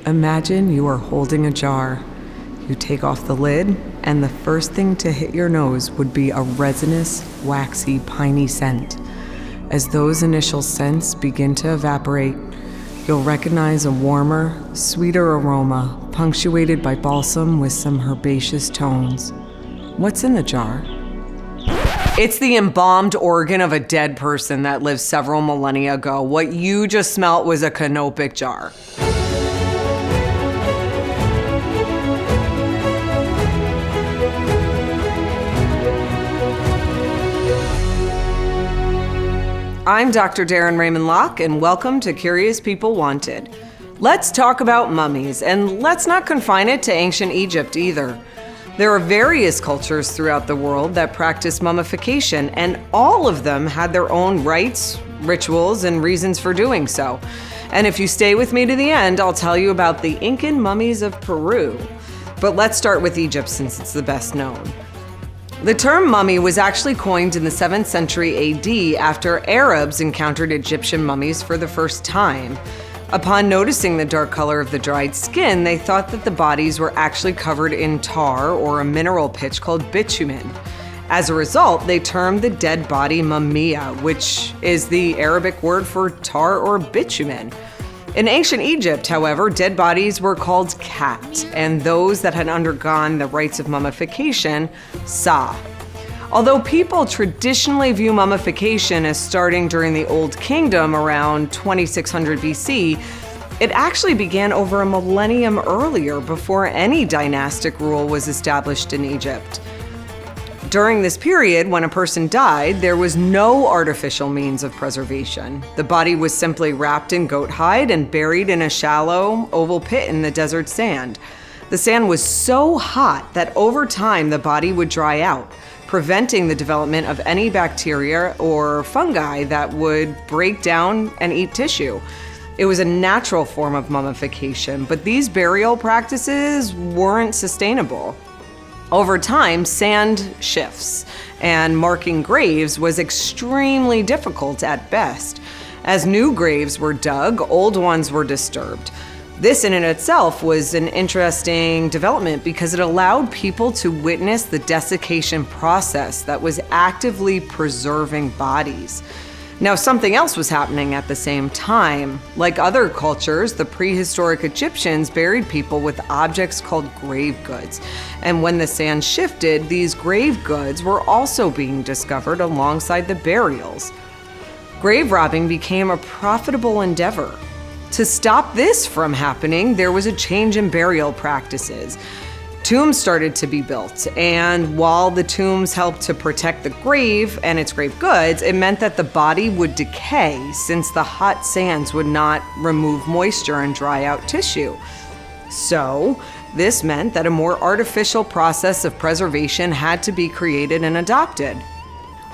Imagine you are holding a jar. You take off the lid, and the first thing to hit your nose would be a resinous, waxy, piney scent. As those initial scents begin to evaporate, you'll recognize a warmer, sweeter aroma punctuated by balsam with some herbaceous tones. What's in the jar? It's the embalmed organ of a dead person that lived several millennia ago. What you just smelt was a canopic jar. I'm Dr. Darren Raymond Locke, and welcome to Curious People Wanted. Let's talk about mummies, and let's not confine it to ancient Egypt either. There are various cultures throughout the world that practice mummification, and all of them had their own rites, rituals, and reasons for doing so. And if you stay with me to the end, I'll tell you about the Incan mummies of Peru. But let's start with Egypt since it's the best known. The term mummy was actually coined in the 7th century AD after Arabs encountered Egyptian mummies for the first time. Upon noticing the dark color of the dried skin, they thought that the bodies were actually covered in tar or a mineral pitch called bitumen. As a result, they termed the dead body mumia, which is the Arabic word for tar or bitumen. In ancient Egypt, however, dead bodies were called kat, and those that had undergone the rites of mummification, sa. Although people traditionally view mummification as starting during the Old Kingdom around 2600 BC, it actually began over a millennium earlier, before any dynastic rule was established in Egypt. During this period, when a person died, there was no artificial means of preservation. The body was simply wrapped in goat hide and buried in a shallow, oval pit in the desert sand. The sand was so hot that over time the body would dry out, preventing the development of any bacteria or fungi that would break down and eat tissue. It was a natural form of mummification, but these burial practices weren't sustainable. Over time, sand shifts, and marking graves was extremely difficult at best. As new graves were dug, old ones were disturbed. This in and itself was an interesting development because it allowed people to witness the desiccation process that was actively preserving bodies. Now, something else was happening at the same time. Like other cultures, the prehistoric Egyptians buried people with objects called grave goods. And when the sand shifted, these grave goods were also being discovered alongside the burials. Grave robbing became a profitable endeavor. To stop this from happening, there was a change in burial practices. Tombs started to be built, and while the tombs helped to protect the grave and its grave goods, it meant that the body would decay since the hot sands would not remove moisture and dry out tissue. So, this meant that a more artificial process of preservation had to be created and adopted.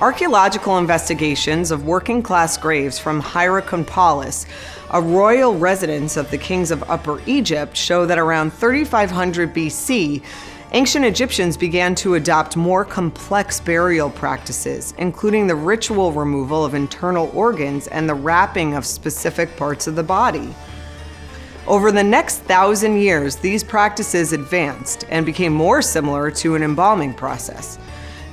Archaeological investigations of working-class graves from Hierakonpolis, a royal residence of the kings of Upper Egypt, show that around 3500 BC, ancient Egyptians began to adopt more complex burial practices, including the ritual removal of internal organs and the wrapping of specific parts of the body. Over the next 1,000 years, these practices advanced and became more similar to an embalming process.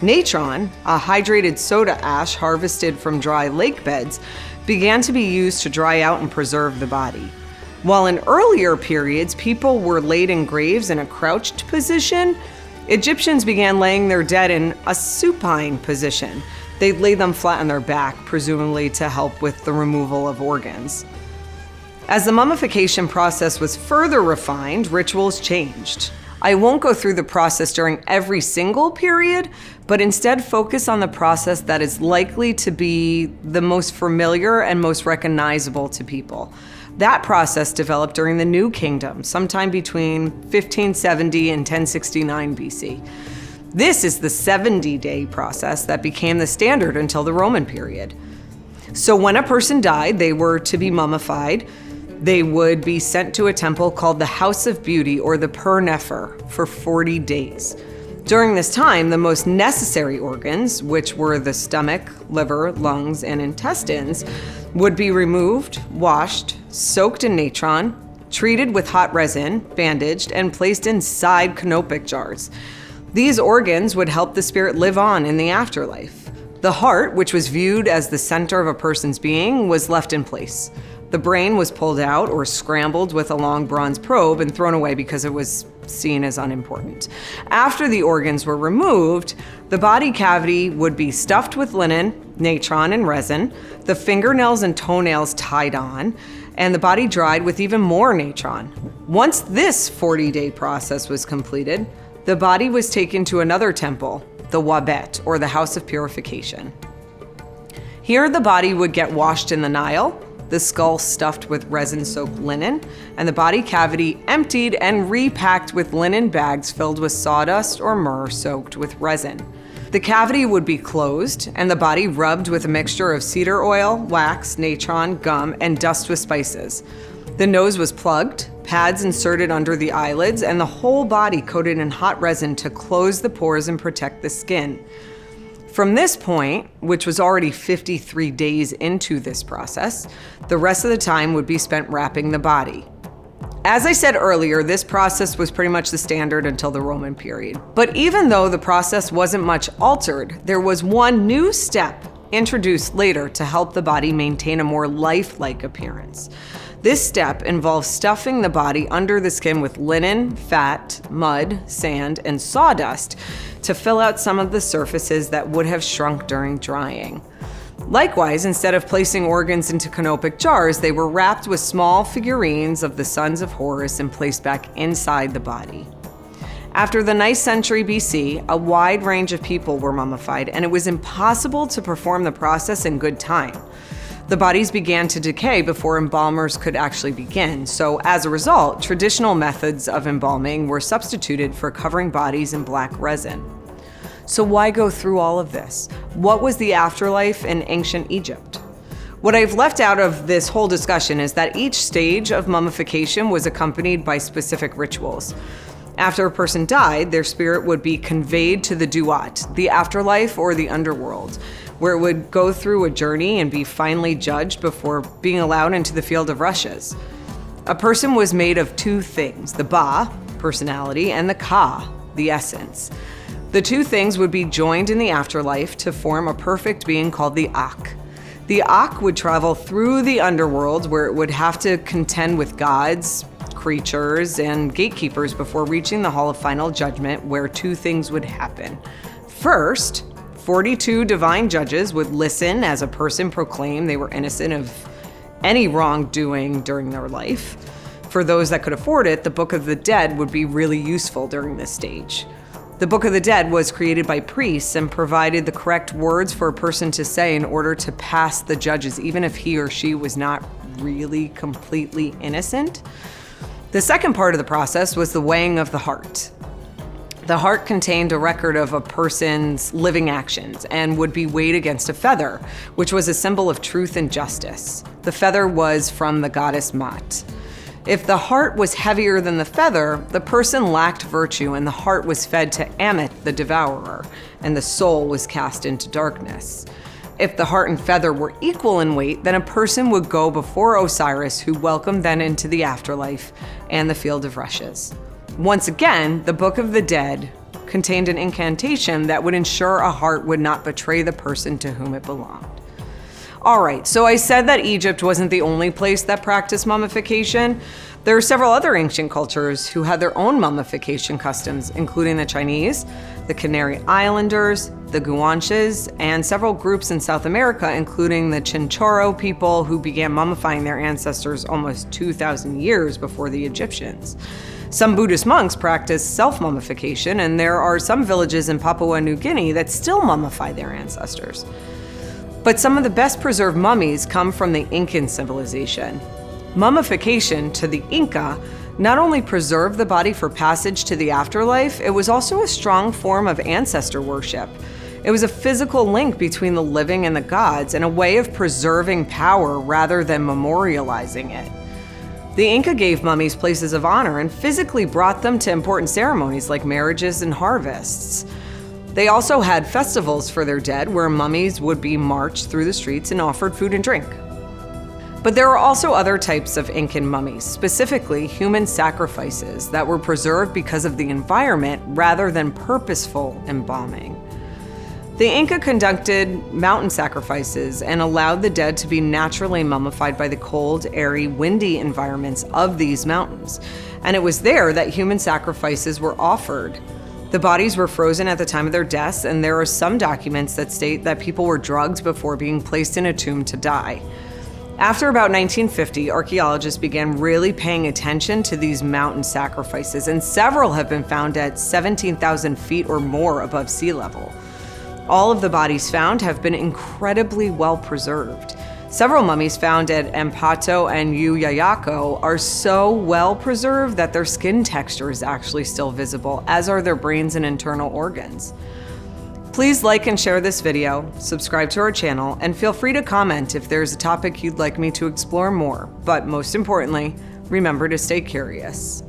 Natron, a hydrated soda ash harvested from dry lake beds, began to be used to dry out and preserve the body. While in earlier periods, people were laid in graves in a crouched position, Egyptians began laying their dead in a supine position. They'd lay them flat on their back, presumably to help with the removal of organs. As the mummification process was further refined, rituals changed. I won't go through the process during every single period, but instead focus on the process that is likely to be the most familiar and most recognizable to people. That process developed during the New Kingdom, sometime between 1570 and 1069 BC. This is the 70-day process that became the standard until the Roman period. So when a person died, they were to be mummified. They would be sent to a temple called the House of Beauty, or the Per Nefer, for 40 days. During this time, the most necessary organs, which were the stomach, liver, lungs, and intestines, would be removed, washed, soaked in natron, treated with hot resin, bandaged, and placed inside canopic jars. These organs would help the spirit live on in the afterlife. The heart, which was viewed as the center of a person's being, was left in place. The brain was pulled out or scrambled with a long bronze probe and thrown away because it was seen as unimportant. After the organs were removed, the body cavity would be stuffed with linen, natron, and resin, the fingernails and toenails tied on, and the body dried with even more natron. Once this 40-day process was completed, the body was taken to another temple, the Wabet, or the House of Purification. Here, the body would get washed in the Nile, the skull stuffed with resin-soaked linen, and the body cavity emptied and repacked with linen bags filled with sawdust or myrrh soaked with resin. The cavity would be closed, and the body rubbed with a mixture of cedar oil, wax, natron, gum, and dust with spices. The nose was plugged, pads inserted under the eyelids, and the whole body coated in hot resin to close the pores and protect the skin. From this point, which was already 53 days into this process, the rest of the time would be spent wrapping the body. As I said earlier, this process was pretty much the standard until the Roman period. But even though the process wasn't much altered, there was one new step introduced later to help the body maintain a more lifelike appearance. This step involves stuffing the body under the skin with linen, fat, mud, sand, and sawdust to fill out some of the surfaces that would have shrunk during drying. Likewise, instead of placing organs into canopic jars, they were wrapped with small figurines of the sons of Horus and placed back inside the body. After the 9th century BC, a wide range of people were mummified, and it was impossible to perform the process in good time. The bodies began to decay before embalmers could actually begin, so as a result, traditional methods of embalming were substituted for covering bodies in black resin. So why go through all of this? What was the afterlife in ancient Egypt? What I've left out of this whole discussion is that each stage of mummification was accompanied by specific rituals. After a person died, their spirit would be conveyed to the Duat, the afterlife or the underworld, where it would go through a journey and be finally judged before being allowed into the field of rushes. A person was made of two things, the Ba, personality, and the Ka, the essence. The two things would be joined in the afterlife to form a perfect being called the Ak. The Ak would travel through the underworld where it would have to contend with gods, creatures, and gatekeepers before reaching the Hall of Final Judgment, where two things would happen. First, 42 divine judges would listen as a person proclaimed they were innocent of any wrongdoing during their life. For those that could afford it, the Book of the Dead would be really useful during this stage. The Book of the Dead was created by priests and provided the correct words for a person to say in order to pass the judges, even if he or she was not really completely innocent. The second part of the process was the weighing of the heart. The heart contained a record of a person's living actions and would be weighed against a feather, which was a symbol of truth and justice. The feather was from the goddess Mat. If the heart was heavier than the feather, the person lacked virtue and the heart was fed to Ammit, the devourer, and the soul was cast into darkness. If the heart and feather were equal in weight, then a person would go before Osiris, who welcomed them into the afterlife and the field of rushes. Once again, the Book of the Dead contained an incantation that would ensure a heart would not betray the person to whom it belonged. All right, so I said that Egypt wasn't the only place that practiced mummification. There are several other ancient cultures who had their own mummification customs, including the Chinese, the Canary Islanders, the Guanches, and several groups in South America, including the Chinchorro people, who began mummifying their ancestors almost 2,000 years before the Egyptians. Some Buddhist monks practice self-mummification, and there are some villages in Papua New Guinea that still mummify their ancestors. But some of the best preserved mummies come from the Incan civilization. Mummification to the Inca not only preserved the body for passage to the afterlife, it was also a strong form of ancestor worship. It was a physical link between the living and the gods, and a way of preserving power rather than memorializing it. The Inca gave mummies places of honor and physically brought them to important ceremonies like marriages and harvests. They also had festivals for their dead where mummies would be marched through the streets and offered food and drink. But there are also other types of Incan mummies, specifically human sacrifices, that were preserved because of the environment rather than purposeful embalming. The Inca conducted mountain sacrifices and allowed the dead to be naturally mummified by the cold, airy, windy environments of these mountains. And it was there that human sacrifices were offered. The bodies were frozen at the time of their deaths, and there are some documents that state that people were drugged before being placed in a tomb to die. After about 1950, archaeologists began really paying attention to these mountain sacrifices, and several have been found at 17,000 feet or more above sea level. All of the bodies found have been incredibly well preserved. Several mummies found at Ambato and Uyayaco are so well preserved that their skin texture is actually still visible, as are their brains and internal organs. Please like and share this video, subscribe to our channel, and feel free to comment if there's a topic you'd like me to explore more. But most importantly, remember to stay curious.